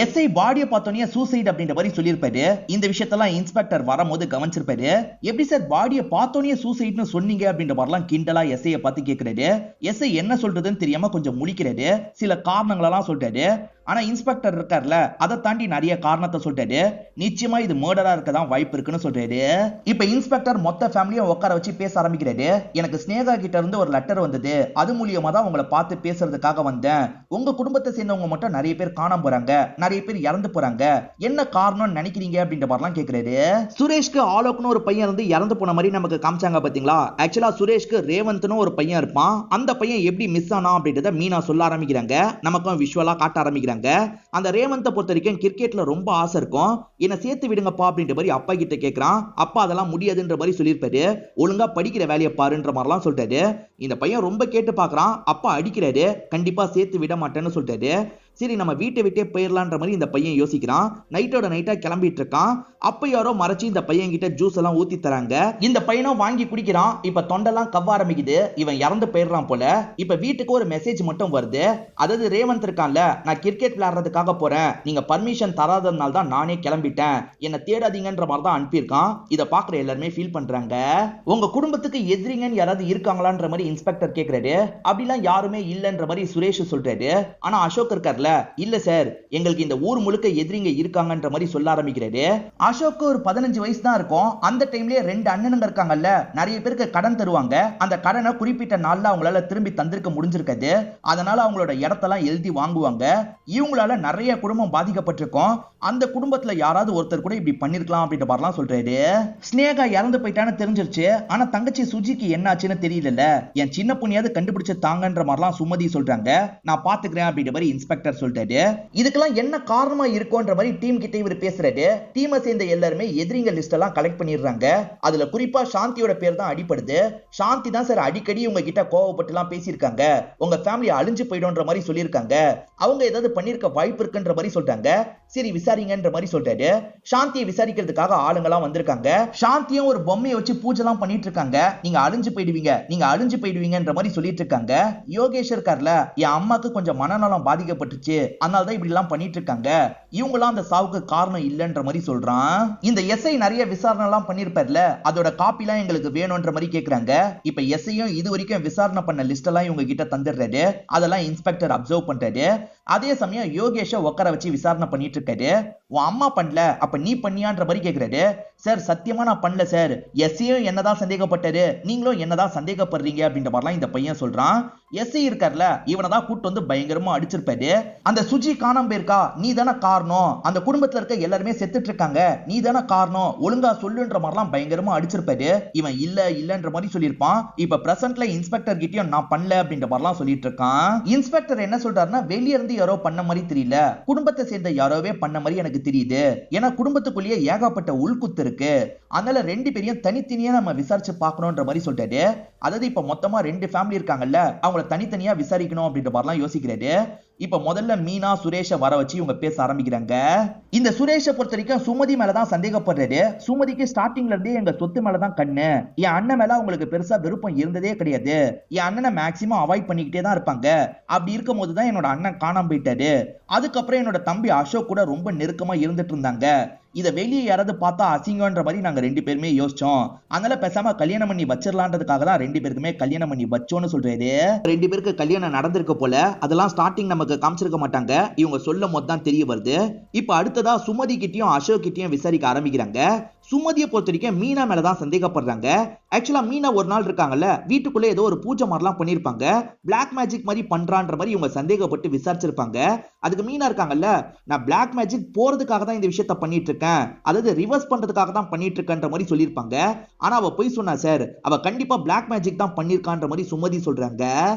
எஸ்ஐ பாடியை பார்த்தோன்னே சூசைட் அப்படின்ற மாதிரி சொல்லியிருப்பாரு. இந்த விஷயத்தெல்லாம் இன்ஸ்பெக்டர் வரும்போது கவனிச்சிருப்பாரு. எப்படி சார் பாடியை பார்த்தோன்னே சூசைட்னு சொன்னீங்க அப்படின்ற மாதிரிலாம் கிண்டலா எஸ்ஐயை பார்த்து கேட்கிறாரு. எஸ்ஐ என்ன சொல்றதுன்னு தெரியாம கொஞ்சம் முழிக்கிறாரு. சில காரணங்களெல்லாம் சொல்றாரு. ஆனா இன்ஸ்பெக்டர் இருக்கார்ல, அதை தாண்டி நிறைய காரணத்தை சொல்றாரு. நிச்சயமா இது மர்டரா இருக்க தான் வாய்ப்பு இருக்குன்னு சொல்றாரு. இப்ப இன்ஸ்பெக்டர் மொத்த ஃபேமிலியும் உட்கார வச்சு பேச ஆரம்பிக்கிறாரு. எனக்கு ஸ்னேகா கிட்ட இருந்து ஒரு லெட்டர் வந்தது, அது மூலியமா தான் உங்களை பார்த்து பேசுறதுக்காக வந்தேன். உங்க குடும்பத்தை சேர்ந்தவங்க மட்டும் நிறைய பேர் காணாம போறாங்க, நிறைய பேர் இறந்து போறாங்க, என்ன காரணம்னு நினைக்கிறீங்க அப்படின்ற மாதிரிலாம் கேட்கிறாரு. சுரேஷ்க்கு ஆலோக்னு ஒரு பையன் இருந்து இறந்து போன மாதிரி நமக்கு காமிச்சாங்க பாத்தீங்களா? ஆக்சுவலா சுரேஷ்க்கு ரேவந்த்னு ஒரு பையன் இருப்பான். அந்த பையன் எப்படி மிஸ் ஆனா அப்படின்றத மீனா சொல்ல ஆரம்பிக்கிறாங்க. நமக்கும் விஷுவலா காட்ட ஆரம்பிக்கிறாங்க. அந்த ரேவந்தை பொறுத்த வரைக்கும் கிரிக்கெட்ல ரொம்ப ஆசை இருக்கும். என்ன சேர்த்து விடுங்கப்பா அப்படின்ற மாதிரி அப்பா கிட்ட கேட்கிறான். அப்பா அதெல்லாம் முடியாதுன்ற மாதிரி சொல்லியிருப்பாரு. ஒழுங்கா படிக்கிற வேலையை பாருன்ற மாதிரிலாம் சொல்றாரு. இந்த பையன் ரொம்ப கேட்டு பாக்குறான். அப்பா அடிக்கிறாரு, கண்டிப்பா சேர்த்து விட மாட்டேன்னு சொல்றாரு. சரி நம்ம வீட்டை விட்டே போயிடலான்ற மாதிரி இந்த பையன் யோசிக்கிறான். நைட்டோட நைட்டா கிளம்பிட்டு இருக்கான். அப்ப யாரோ மறைச்சு இந்த பையன் கிட்ட ஜூஸ் எல்லாம் ஊத்தி தராங்க. இந்த பையனும் வாங்கி குடிக்கிறான். இப்ப தொண்டெல்லாம் கவ்வ ஆரம்பிக்குது. இவன் இறந்து போயிடுறான் போல. இப்ப வீட்டுக்கு ஒரு மெசேஜ் மட்டும் வருது. அதாவது ரேவந்த் இருக்கான்ல, நான் கிரிக்கெட் விளையாடுறதுக்காக போறேன், நீங்க பர்மிஷன் தராதனால தான் நானே கிளம்பிட்டேன், என்ன தேடாதீங்கன்ற மாதிரி தான் அனுப்பியிருக்கான். இதை பாக்குற எல்லாருமே ஃபீல் பண்றாங்க. உங்க குடும்பத்துக்கு எதிரிங்கன்னு யாராவது இருக்காங்களான்ற மாதிரி இன்ஸ்பெக்டர் கேட்கிறாரு. அப்படிலாம் யாருமே இல்லைன்ற மாதிரி சுரேஷ் சொல்றாரு. ஆனா அசோக் இருக்கார்ல, இல்ல சார், எங்களுக்கு இந்த ஊர் முழுக்க எதிரிங்க இருக்காங்கன்ற மாதிரி சொல்ல ஆரம்பிக்கிறாரு. அசோக்கு ஒரு 15 வயசு தான் இருக்கும். அந்த டைம்லயே 2 அண்ணனுங்க இருக்காங்கல்ல, நிறைய பேருக்கு கடன் தருவாங்க. அந்த கடனை குறிப்பிட்ட நாள்ல அவங்களால திரும்பி தந்திருக்க முடிஞ்சிருக்காது. அதனால அவங்களோட இடத்தெல்லாம் எழுதி வாங்குவாங்க. இவங்களால நிறைய குடும்பம் பாதிக்கப்பட்டிருக்கும். அந்த குடும்பத்துல யாராவது ஒருத்தர் கூட இப்படி பண்ணிருக்கலாம் அப்படின்ற மாதிரிலாம் சொல்றாரு. ஸ்னேகா இறந்து போயிட்டான்னு தெரிஞ்சிருச்சு. ஆனா தங்கச்சி சுஜிக்கு என்ன ஆச்சுன்னு தெரியல. என் சின்ன பொண்ணியாவது கண்டுபிடிச்சு தாங்கன்ற மாதிரிலாம் சுமதி சொல்றாங்க. நான் பாத்துக்கிறேன் அப்படின்ற மாதிரி இன்ஸ்பெக்டர் சொல்றாரு. இதுக்கெல்லாம் என்ன காரணமா இருக்கும்ன்ற மாதிரி டீம் கிட்ட இவர் பேசுறாரு. டீமை சேர்ந்த எல்லாருமே எதிரிங்க லிஸ்ட் எல்லாம் கலெக்ட் பண்ணிடுறாங்க. அதுல குறிப்பா சாந்தியோட பேர் தான் அடிபடுது. சாந்தி தான் சார் அடிக்கடி உங்க கிட்ட கோவப்பட்டு எல்லாம் பேசியிருக்காங்க. உங்க ஃபேமிலி அழிஞ்சு போயிடும்ன்ற மாதிரி சொல்லியிருக்காங்க. அவங்க ஏதாவது பண்ணிருக்க வாய்ப்பு இருக்குன்ற மாதிரி சொல்றாங்க. சரி விசாரிங்கன்ற மாதிரி சொல்றாரு. சாந்தியை விசாரிக்கிறதுக்காக ஆளுங்கெல்லாம் வந்திருக்காங்க. சாந்தியும் ஒரு பொம்மையை வச்சு பூஜை எல்லாம் பண்ணிட்டு இருக்காங்க. நீங்க அழிஞ்சு போயிடுவீங்க, நீங்க அழிஞ்சு போயிடுவீங்கன்ற மாதிரி சொல்லிட்டு இருக்காங்க. யோகேஷ் இருக்கார்ல, என் அம்மாக்கு கொஞ்சம் மனநலம் பாதிக்கப்பட்டுச்சு, அதனால தான் இப்படி எல்லாம் பண்ணிட்டு இருக்காங்க. இவங்களாம் அந்த சாவுக்கு காரணம் இல்லைன்ற மாதிரி சொல்றான். இந்த எஸ்ஐ நிறைய விசாரணை எல்லாம் பண்ணிருப்பார்ல, அதோட காப்பி எல்லாம் எங்களுக்கு வேணும்ன்ற மாதிரி கேக்குறாங்க. இப்ப எஸ்ஐயும் இது வரைக்கும் விசாரணை பண்ண லிஸ்ட் எல்லாம் இவங்க கிட்ட தந்துடுறாரு. அதெல்லாம் இன்ஸ்பெக்டர் அப்சர்வ் பண்றாரு. அதே சமயம் யோகேஷ உட்கார வச்சு விசாரணை பண்ணிட்டு இருக்காரு. உன் அம்மா பண்ணல, அப்ப நீ பண்ணியான்ற மாதிரி கேக்குறாரு. சார் சத்தியமா நான் பண்ணல சார், எஸ்ஐயும் என்னதான் சந்தேகப்பட்டாரு, நீங்களும் என்னதான் சந்தேகப்படுறீங்க அப்படின்ற மாதிரிலாம் இந்த பையன் சொல்றான். எஸ்ஐ இருக்கார்ல, இவனை தான் கூட்டு வந்து பயங்கரமா அடிச்சிருப்பாரு. அந்த சுஜி காணாம போயிருக்கா, நீ தானே காரணம், அந்த குடும்பத்துல இருக்க எல்லாருமே செத்துட்டு இருக்காங்க, நீ தானே காரணம், ஒழுங்கா சொல்லுன்ற மாதிரிலாம் பயங்கரமா அடிச்சிருப்பாரு. இவன் இல்லன்ற மாதிரி சொல்லியிருப்பான். இப்ப பிரசன்ட்ல இன்ஸ்பெக்டர் கிட்டயும் நான் பண்ணல அப்படின்ற மாதிரிலாம் சொல்லிட்டு இருக்கான். இன்ஸ்பெக்டர் என்ன சொல்றாருன்னா, வெளிய இருந்து யாரோ பண்ண மாதிரி தெரியல, குடும்பத்தை சேர்ந்த யாரோவே பண்ண மாதிரி எனக்கு தெரியுது. ஏன்னா குடும்பத்துக்குள்ளேயே ஏகப்பட்ட உள்குத்து இருக்கு. அதனால 2 பேரையும் தனித்தனியா நம்ம விசாரிச்சு பார்க்கணும்ன்ற மாதிரி சொல்றாரு. அதாவது இப்ப மொத்தமா 2 ஃபேமிலி இருக்காங்கல்ல, அவங்கள தனித்தனியா விசாரிக்கணும் அப்படின்ற மாதிரிலாம் யோசிக்கிறாரு. இப்ப முதல்ல மீனா சுரேஷ வர வச்சு இவங்க பேச ஆரம்பிக்கிறாங்க. இந்த சுரேஷ பொறுத்த வரைக்கும் சுமதி மேலதான் சந்தேகப்படுறாரு. சுமதிக்கு ஸ்டார்டிங்ல இருந்தே எங்க சொத்து மேலதான் கண்ணு, என் அண்ணன் மேல அவங்களுக்கு பெருசா விருப்பம் இருந்ததே கிடையாது, என் அண்ணனை மேக்சிமம் அவாய்ட் பண்ணிக்கிட்டே தான் இருப்பாங்க. அப்படி இருக்கும் போதுதான் என்னோட அண்ணன் காணாம போயிட்டாரு. அதுக்கப்புறம் என்னோட தம்பி அசோக் கூட ரொம்ப நெருக்கமா இருந்துட்டு இருந்தாங்க. இதை வெளியே யாராவது பார்த்தா அசிங்கன்ற மாதிரி நாங்க 2 பேருமே யோசிச்சோம். அதனால பேசாம கல்யாணம் பண்ணி வச்சிடலான்றதுக்காக தான் 2 பேருக்குமே கல்யாணம் பண்ணி வச்சோன்னு சொல்றாரு. 2 பேருக்கு கல்யாணம் நடந்திருக்க போல, அதெல்லாம் ஸ்டார்டிங் நமக்கு காமிச்சிருக்க மாட்டாங்க, இவங்க சொல்லும் போது தான் தெரிய வருது. இப்ப அடுத்ததா சுமதி கிட்டயும் அசோக் கிட்டயும் விசாரிக்க ஆரம்பிக்கிறாங்க. சுமதியை பொறுத்த வரைக்கும் மீனா மேலதான் சந்தேகப்படுறாங்க. ஆக்சுவலா மீனா ஒரு நாள் இருக்காங்கல்ல, வீட்டுக்குள்ள ஏதோ ஒரு பூஜை மாதிரிலாம் பண்ணிருப்பாங்க, பிளாக் மேஜிக் மாதிரி பண்றான்ற மாதிரி இவங்க சந்தேகப்பட்டு விசாரிச்சிருப்பாங்க. அதுக்கு மீனா இருக்காங்கல்ல, நான் பிளாக் மேஜிக் போறதுக்காக தான் இந்த விஷயத்த பண்ணிட்டு இருக்கேன், அதாவது ரிவர்ஸ் பண்றதுக்காக தான் பண்ணிட்டு இருக்கேன்ற மாதிரி சொல்லியிருப்பாங்க. ஆனா அவ போய் சொன்னா சார், அவ கண்டிப்பா பிளாக் மேஜிக் தான் பண்ணிருக்கான்ற மாதிரி சுமதி சொல்றாங்க.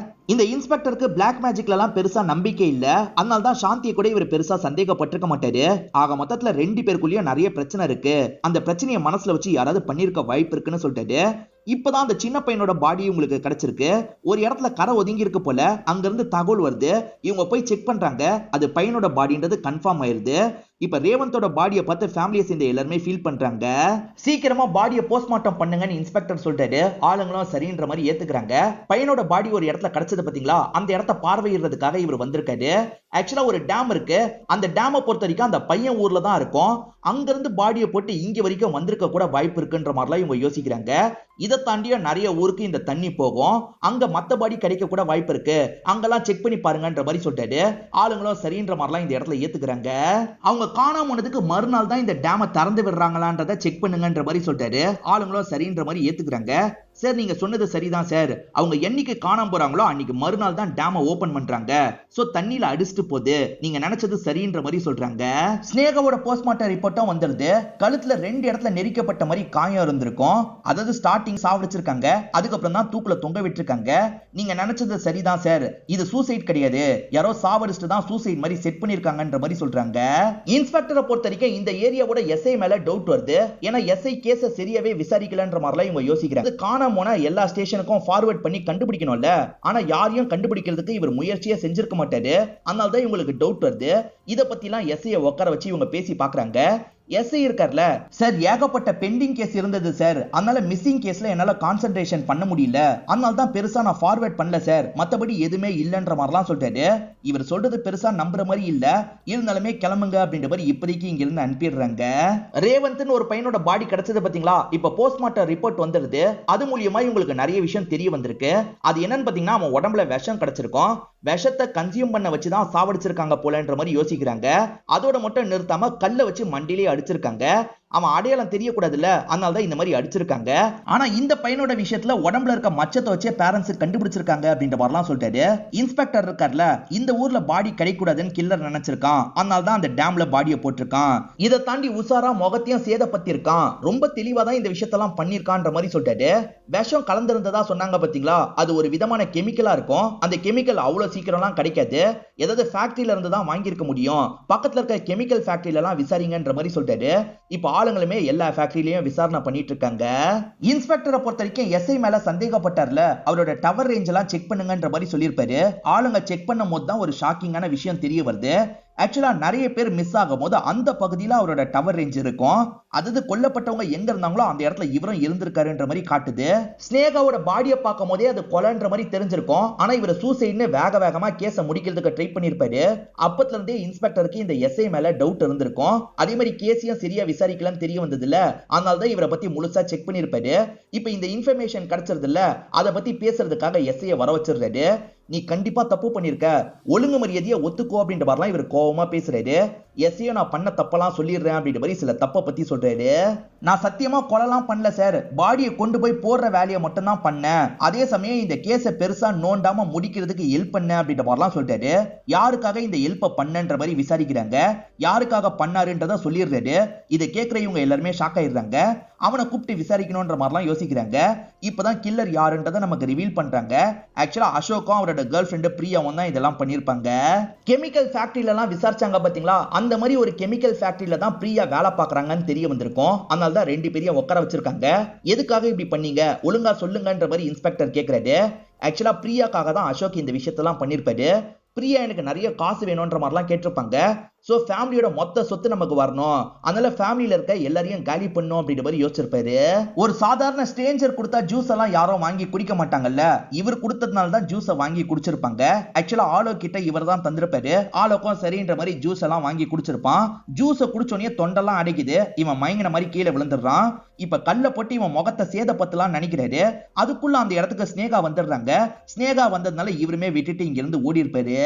இந்த இன்ஸ்பெக்டருக்கு பிளாக் மேஜிக்ல எல்லாம் பெருசா நம்பிக்கை இல்ல, அதனால தான் சாந்தியை கூட இவர் பெருசா சந்தேகப்பட்டிருக்க மாட்டாரு. ஆக மொத்தத்துல 2 பேருக்குள்ளேயும் நிறைய பிரச்சனை இருக்கு, அந்த பிரச்சனையை மனசுல வச்சு யாராவது பண்ணிருக்க வாய்ப்பு இருக்குன்னு சொல்லிட்டாரு. இப்பதான் அந்த சின்ன பையனோட பாடி உங்களுக்கு கிடைச்சிருக்கு. ஒரு இடத்துல கரை ஒதுங்கி இருக்கு போல, அங்க இருந்து தகவல் வருது. இவங்க போய் செக் பண்றாங்க, அது பையனோட பாடின்றது கன்ஃபார்ம் ஆயிருது. இப்ப ரேவந்தோட பாடியை பார்த்து ஃபேமிலியை சேர்ந்த எல்லாருமே ஃபீல் பண்றாங்க. சீக்கிரமா பாடியை போஸ்ட்மார்ட்டம் பண்ணுங்கன்னு இன்ஸ்பெக்டர் சொல்றாரு. ஆளுங்களும் சரின்ற மாதிரி ஏத்துக்கிறாங்க. பையனோட பாடி ஒரு இடத்துல கிடைச்சது பாத்தீங்களா, அந்த இடத்த பார்வையிடுறதுக்காக இவர் வந்திருக்காரு. ஆக்சுவலா ஒரு டேம் இருக்கு, அந்த டேமை பொறுத்த வரைக்கும் அந்த பையன் ஊர்ல தான் இருக்கும். அங்க இருந்து பாடியை போட்டு இங்க வரைக்கும் வந்திருக்க கூட வாய்ப்பு இருக்குன்ற மாதிரிலாம் இவங்க யோசிக்கிறாங்க. இதை தாண்டியும் நிறைய ஊருக்கு இந்த தண்ணி போகும், அங்க மத்த பாடி கிடைக்க கூட வாய்ப்பு இருக்கு, அங்கெல்லாம் செக் பண்ணி பாருங்கன்ற மாதிரி சொல்றாரு. ஆளுங்களும் சரின்ற மாதிரிலாம் இந்த இடத்துல ஏத்துக்கிறாங்க. அவங்க காணாம போனதுக்கு மறுநாள் தான் இந்த டேமை திறந்து விடுறாங்களான்றத செக் பண்ணுங்கன்ற மாதிரி சொல்றாரு. ஆளுங்களும் சரின்ற மாதிரி ஏத்துக்கிறாங்க. சார் நீங்க சொன்னது சரிதான் சார், அவங்க என்னைக்கு காணாம போறாங்களோ அன்னைக்கு மறுநாள் தான் டேமை ஓபன் பண்றாங்க, சோ தண்ணியில அடிச்சிட்டு போகுது, நீங்க நினைச்சது சரின்ற மாதிரி சொல்றாங்க. ஸ்னேகாவோட போஸ்ட்மார்ட்டம் ரிப்போர்ட்டும் வந்துருது. கழுத்துல 2 இடத்துல நெரிக்கப்பட்ட மாதிரி காயம் இருந்திருக்கும், அதாவது ஸ்டார்டிங் சாவடிச்சிருக்காங்க, அதுக்கப்புறம் தான் தூக்குல தொங்க விட்டுருக்காங்க. நீங்க நினைச்சது சரிதான் சார், இது சூசைட் கிடையாது, யாரோ சாவடிச்சுட்டு தான் சூசைட் மாதிரி செட் பண்ணிருக்காங்கன்ற மாதிரி சொல்றாங்க. இன்ஸ்பெக்டரை பொறுத்த வரைக்கும் இந்த ஏரியாவோட எஸ்ஐ மேல டவுட் வருது. ஏன்னா எஸ்ஐ கேஸ சரியாவே விசாரிக்கலன்ற மாதிரிலாம் இவங்க யோசிக்கிறாங்க. எல்லா ஸ்டேஷனுக்கும் ஃபார்வர்ட் பண்ணி கண்டுபிடிக்கணும்ல, ஆனா யாரையும் கண்டுபிடிக்கிறதுக்கு இவர் முயற்சியை செஞ்சிருக்க மாட்டாரு. அதனால தான் இவங்களுக்கு டவுட் வருது. இத பத்திலாம் எஸ்ஐயை உட்கார வச்சு இவங்க பேசி பாக்குறாங்க. எஸ்ஐ இருக்கார்ல, சார் ஏகப்பட்ட பெண்டிங் கேஸ் இருந்தது சார், அதனால மிஸ்ஸிங் கேஸ்ல என்னால கான்சென்ட்ரேஷன் பண்ண முடியல, அதனால தான் பெருசா நான் ஃபார்வர்ட் பண்ணல சார், மத்தபடி எதுவுமே இல்லன்ற மாதிரிலாம் சொல்றாரு. இவர் சொல்றது பெருசா நம்புற மாதிரி இல்ல, இருந்தாலுமே கிளம்புங்க அப்படின்ற மாதிரி இப்போதைக்கு இங்க இருந்து அனுப்பிடுறாங்க. ரேவந்த்னு ஒரு பையனோட பாடி கிடைச்சது பாத்தீங்களா, இப்ப போஸ்ட்மார்ட்டம் ரிப்போர்ட் வந்துருது. அது மூலியமா இவங்களுக்கு நிறைய விஷயம் தெரிய வந்திருக்கு. அது என்னன்னு பாத்தீங்கன்னா, அவன் உடம்புல விஷம் கிடைச்சிருக்கும். விஷத்தை கன்சியூம் பண்ண வச்சுதான் சாவடிச்சிருக்காங்க போலன்ற மாதிரி யோசிக்கிறாங்க. அதோட மட்டும் நிறுத்தாம கல்லை வச்சு மண்டிலேயே அடிச்சிருக்காங்க. அவன் அடையாளம் தெரியக்கூடாதுல்ல, அதனாலதான் இந்த மாதிரி அடிச்சிருக்காங்க. ஆனா இந்த பையனோட விஷயத்துல உடம்புல இருக்க மச்சத்தை வச்சே பேரண்ட்ஸ் கண்டுபிடிச்சிருக்காங்க அப்படின்ற மாதிரிலாம் சொல்லிட்டாரு. இன்ஸ்பெக்டர் இருக்கார்ல, இந்த ஊர்ல பாடி கிடைக்கூடாதுன்னு கில்லர் நினைச்சிருக்கான். அதனாலதான் அந்த டேம்ல பாடியை போட்டிருக்கான். இதை தாண்டி உசாரா முகத்தையும் சேதப்படுத்திருக்கான். ரொம்ப தெளிவா தான் இந்த விஷயத்தெல்லாம் பண்ணிருக்கான்ற மாதிரி சொல்லிட்டாரு. விஷம் கலந்திருந்ததா சொன்னாங்க பாத்தீங்களா, அது ஒரு விதமான கெமிக்கலா இருக்கும். அந்த கெமிக்கல் அவ்வளவு சீக்கிரம்லாம் கிடைக்காது. ஏதாவது ஃபேக்டரியில இருந்து தான் வாங்கியிருக்க முடியும். பக்கத்துல இருக்க கெமிக்கல் ஃபேக்டரியில எல்லாம் விசாரிங்கன்ற மாதிரி சொல்லிட்டாரு. இப்ப ஆளுங்களுமே எல்லா ஃபேக்டரியிலயும் விசாரணை பண்ணிட்டு இருக்காங்க. இன்ஸ்பெக்டரை பொறுத்த வரைக்கும் எஸ்ஐ மேல சந்தேகப்பட்டார்ல, அவரோட டவர் ரேஞ்ச் எல்லாம் செக் பண்ணுங்கன்ற மாதிரி சொல்லியிருப்பாரு. ஆளுங்க செக் பண்ணும் போது தான் ஒரு ஷாக்கிங்கான விஷயம் தெரிய வருது. ஆக்சுவலா நிறைய பேர் மிஸ் ஆகும் போது அந்த பகுதியில அவரோட டவர் ரேஞ்ச் இருக்கும். அதாவது கொல்லப்பட்டவங்க எங்க இருந்தாங்களோ அந்த இடத்துல இவரும் இருந்திருக்காருன்ற மாதிரி காட்டுது. ஸ்னேகாவோட பாடியை பார்க்கும் போதே அது கொலைன்ற மாதிரி தெரிஞ்சிருக்கும். ஆனா இவர் சூசைட்னு வேக வேகமா கேஸை முடிக்கிறதுக்கு ட்ரை பண்ணிருப்பாரு. அப்பத்துல இருந்தே இன்ஸ்பெக்டருக்கு இந்த எஸ்ஐ மேல டவுட் இருந்திருக்கும். அதே மாதிரி கேஸையும் சரியா விசாரிக்கலாம்னு தெரிய வந்தது இல்ல, அதனாலதான் இவரை பத்தி முழுசா செக் பண்ணிருப்பாரு. இப்ப இந்த இன்ஃபர்மேஷன் கிடைச்சது இல்ல, அதை பத்தி பேசுறதுக்காக எஸ்ஐயை வர வச்சிருக்காரு. நீ கண்டிப்பா தப்பு பண்ணிருக்க, ஒழுங்கு மரியாதையை ஒத்துக்கோ அப்படின்ற மாதிரிலாம் இவர் கோவமா பேசுறாரு. எஸ்ஐயோ நான் பண்ண தப்பெல்லாம் சொல்லிடுறேன் அப்படின்ற மாதிரி சில தப்பை பத்தி சொல்றாரு. நான் சத்தியமா கொலைலாம் பண்ணல சார், பாடியை கொண்டு போய் போடுற வேலையை மட்டும் தான் பண்ணேன். அதே சமயம் இந்த கேஸை பெருசா நோண்டாம முடிக்கிறதுக்கு ஹெல்ப் பண்ண அப்படின்ற மாதிரிலாம் சொல்றாரு. யாருக்காக இந்த ஹெல்ப்பை பண்ணன்ற மாதிரி விசாரிக்கிறாங்க. யாருக்காக பண்ணாருன்றத சொல்லிடுறாரு. இதை கேட்கிற இவங்க எல்லாருமே ஷாக் ஆயிடுறாங்க. அவனை கூப்பிட்டு விசாரிக்கணும்ன்ற மாதிரிலாம் யோசிக்கிறாங்க. இப்பதான் கில்லர் யாருன்றதை நமக்கு ரிவீல் பண்றாங்க. ஆக்சுவலா அசோக்கும் அவரோட கேர்ள் ஃப்ரெண்ட் பிரியாவும் தான் இதெல்லாம் பண்ணிருப்பாங்க. கெமிக்கல் ஃபேக்டரியில எல்லாம் விசாரிச்சாங்க பாத்தீங்களா, அந்த மாதிரி ஒரு கெமிக்கல் ஃபேக்டரியில தான் பிரியா வேலை பாக்குறாங்கன்னு தெரிய வந்திருக்கும். அதனால தான் ரெண்டு பேரையும் உட்கார வச்சிருக்காங்க. எதுக்காக இப்படி பண்ணீங்க, ஒழுங்கா சொல்லுங்கன்ற மாதிரி இன்ஸ்பெக்டர் கேட்கிறாரு. ஆக்சுவலா பிரியாக்காக தான் அசோக் இந்த விஷயத்தெல்லாம் பண்ணிருப்பாரு. பிரியா எனக்கு நிறைய காசு வேணும்ன்ற மாதிரிலாம் கேட்டிருப்பாங்க. சோ ஃபேமிலியோட மொத்த சொத்து நமக்கு வரணும், அதனால ஃபேமிலியில இருக்க எல்லாரையும் காலி பண்ணும் அப்படின்ற மாதிரி யோசிச்சிருப்பாரு. ஒரு சாதாரண ஸ்ட்ரேஞ்சர் கொடுத்தா ஜூஸ் எல்லாம் யாரும் வாங்கி குடிக்க மாட்டாங்கல்ல, இவர் கொடுத்ததுனால தான் ஜூஸை வாங்கி குடிச்சிருப்பாங்க. ஆக்சுவலா ஆலோக் கிட்ட இவர் தான் தந்திருப்பாரு. ஆலோக்கும் சரின்ற மாதிரி ஜூஸ் எல்லாம் வாங்கி குடிச்சிருப்பான். ஜூஸை குடிச்சோடனே தொண்டெல்லாம் அடைக்குது. இவன் மயங்கின மாதிரி கீழே விழுந்துடுறான். இப்ப கல்ல போட்டு இவன் முகத்தை சேதப்பத்தலாம் நினைக்கிறாரு. அதுக்குள்ள அந்த இடத்துக்கு ஸ்னேகா வந்துடுறாங்க. ஸ்னேகா வந்ததுனால இவருமே விட்டுட்டு இங்க இருந்து ஓடி இருப்பாரு.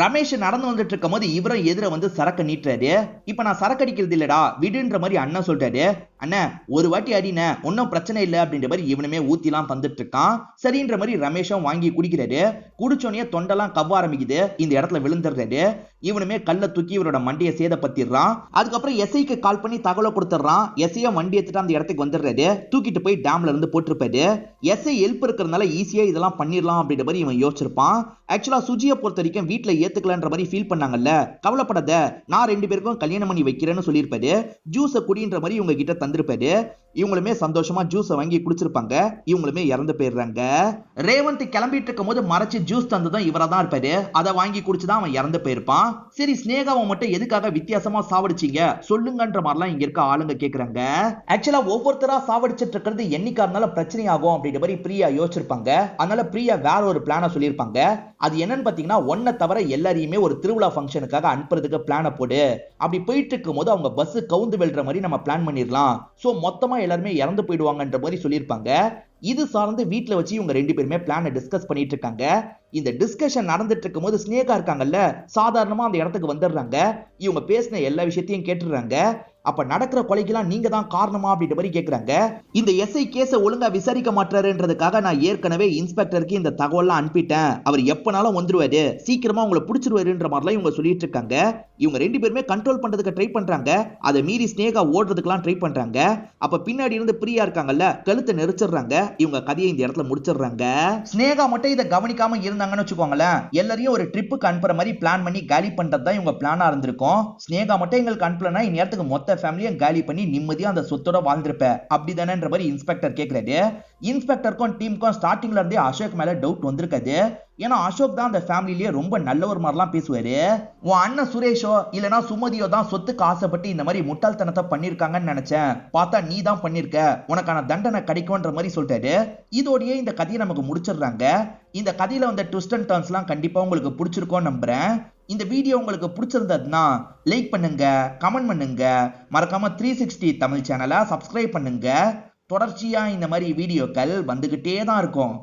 ரமேஷ் நடந்து வந்துட்டு இருக்கும் போது இவரும் எதிர வந்து சரக்கு நீட்டுறாரு. இப்ப நான் சரக்கு அடிக்கிறது இல்லடா விடுன்ற மாதிரி அண்ணன் சொல்றாரு. அண்ணன் ஒரு வாட்டி அடின ஒன்னும் பிரச்சனை இல்லை அப்படின்ற மாதிரி இவனுமே ஊத்திலாம் தந்துட்டு இருக்கான். சரின்ற மாதிரி ரமேஷும் வாங்கி குடிக்கிறாரு. குடிச்சோடனே தொண்டெல்லாம் கவ்வ ஆரம்பிக்குது. இந்த இடத்துல விழுந்துடுறாரு. இவனுமே கல்ல தூக்கி இவரோட மண்டியை சேதப்படுத்திடுறான். அதுக்கப்புறம் எஸ்ஐக்கு கால் பண்ணி தகவலை கொடுத்துறான். எஸ்ஐயும் வண்டி எடுத்துட்டு அந்த இடத்துக்கு வந்துடுறாரு. தூக்கிட்டு போய் டேம்ல இருந்து போட்டிருப்பாரு. எஸ்ஐ ஹெல்ப் இருக்கிறதுனால ஈஸியா இதெல்லாம் பண்ணிடலாம் அப்படின்ற மாதிரி இவன் யோசிச்சிருப்பான். ஆக்சுவலா சுஜியை பொறுத்த வரைக்கும் வீட்டுல ஏத்துக்கலன்ற மாதிரி ஃபீல் பண்ணாங்கல்ல, கவலைப்படாத நான் ரெண்டு பேருக்கும் கல்யாணம் பண்ணி வைக்கிறேன்னு சொல்லியிருப்பாரு. ஜூஸை குடின்ற மாதிரி இவங்க கிட்ட தந்திருப்பாரு. இவங்களுமே சந்தோஷமா ஜூஸை வாங்கி குடிச்சிருப்பாங்க. இவங்களுமே இறந்து போயிடுறாங்க. ரேவந்த் கிளம்பிட்டு இருக்கும் போது மறைச்சு ஜூஸ் தந்ததும் இவரா தான் இருப்பாரு. அதை வாங்கி குடிச்சுதான் அவன் இறந்து போயிருப்பான். சரி ஸ்னேகாவை மட்டும் எதுக்காக வித்தியாசமா சாவடிச்சீங்க சொல்லுங்கன்ற மாதிரிலாம் இங்க இருக்க ஆளுங்க கேக்குறாங்க. ஆக்சுவலா ஒவ்வொருத்தரா சாவடிச்சிட்டு இருக்கிறது என்னைக்கா இருந்தாலும் பிரச்சனை ஆகும் அப்படின்ற மாதிரி பிரியா யோசிச்சிருப்பாங்க. அதனால பிரியா வேற ஒரு பிளான சொல்லியிருப்பாங்க. அது என்னன்னு பாத்தீங்கன்னா, ஒன்ன தவிர எல்லாரையுமே ஒரு திருவிழா ஃபங்க்ஷனுக்காக அனுப்புறதுக்கு பிளான போடு. அப்படி போயிட்டு இருக்கும் போது அவங்க பஸ் கவுந்து வெல்ற மாதிரி நம்ம பிளான் பண்ணிடலாம். சோ மொத்தமா எல்லாருமே இறந்து போயிடுவாங்கன்ற மாதிரி சொல்லியிருப்பாங்க. இது சார்ந்து வீட்டுல வச்சு இவங்க ரெண்டு பேருமே பிளானை டிஸ்கஸ் பண்ணிட்டு இருக்காங்க. இந்த டிஸ்கஷன் நடந்துட்டு இருக்கும் போது ஸ்னேகா இருக்காங்கல்ல, சாதாரணமா அந்த இடத்துக்கு வந்துடுறாங்க. இவங்க பேசின எல்லா விஷயத்தையும் கேட்டுறாங்க. அப்ப நடக்கிற கொலைக்கெல்லாம் நீங்க தான் காரணமா அப்படின்ற மாதிரி கேக்குறாங்க. இந்த எஸ்ஐ கேஸை ஒழுங்கா விசாரிக்க மாட்டாருன்றதுக்காக நான் ஏற்கனவே இன்ஸ்பெக்டருக்கு இந்த தகவல்லாம் அனுப்பிட்டேன். அவர் எப்பனாலும் வந்துருவாரு, சீக்கிரமா உங்களை பிடிச்சிருவாருன்ற மாதிரிலாம் இவங்க சொல்லிட்டு இருக்காங்க. இவங்க ரெண்டு பேருமே கண்ட்ரோல் பண்றதுக்கு ட்ரை பண்றாங்க. அதை மீறி ஸ்னேகா ஓடுறதுக்கெல்லாம் ட்ரை பண்றாங்க. அப்ப பின்னாடி இருந்து பிரியா இருக்காங்கல்ல, கழுத்தை நெரிச்சிடுறாங்க. இவங்க கதையை இந்த இடத்துல முடிச்சிடுறாங்க. ஸ்னேகா மட்டும் இதை கவனிக்காம இருந்தாங்கன்னு வச்சுக்கோங்களேன், எல்லாரையும் ஒரு ட்ரிப்புக்கு அனுப்புற மாதிரி பிளான் பண்ணி காலி பண்றது தான் இவங்க பிளானா இருந்திருக்கும். ஸ்னேகா மட்டும் எங்களுக்கு அனுப்பலனா இந்த இடத்துக்கு மொத்த ஃபேமிலியும் காலி பண்ணி நிம்மதியா அந்த சொத்தோட வாழ்ந்திருப்ப அப்படிதானேன்ற மாதிரி இன்ஸ்பெக்டர் கேக்குறாரு. இன்ஸ்பெக்டருக்கும் டீமுக்கும் ஸ்டார்டிங்ல இருந்தே அசோக் மேல டவுட் வந்திருக்காது. ஏன்னா அசோக் தான் அந்த ஃபேமிலிலேயே ரொம்ப நல்லவர் மாதிரிலாம் பேசுவாரு. உன் அண்ணன் சுரேஷோ இல்லனா சுமதியோ தான் சொத்துக்கு ஆசைப்பட்டு இந்த மாதிரி முட்டாள்தனத்தை பண்ணிருக்காங்கன்னு நினைச்சேன், பார்த்தா நீ தான் பண்ணிருக்க, உனக்கான தண்டனை கிடைக்கும்ன்ற மாதிரி சொல்லிட்டாரு. இதோடயே இந்த கதையை நமக்கு முடிச்சிடுறாங்க. இந்த கதையில வந்த ட்விஸ்ட் அண்ட் டர்ன்ஸ்லாம் கண்டிப்பா உங்களுக்கு பிடிச்சிருக்கும் நம்புறேன். இந்த வீடியோ உங்களுக்கு பிடிச்சிருந்ததுன்னா லைக் பண்ணுங்க, கமெண்ட் பண்ணுங்க, மறக்காம 360 தமிழ் சேனலை சப்ஸ்கிரைப் பண்ணுங்க. தொடர்ச்சியா இந்த மாதிரி வீடியோக்கள் வந்துகிட்டே தான் இருக்கும்.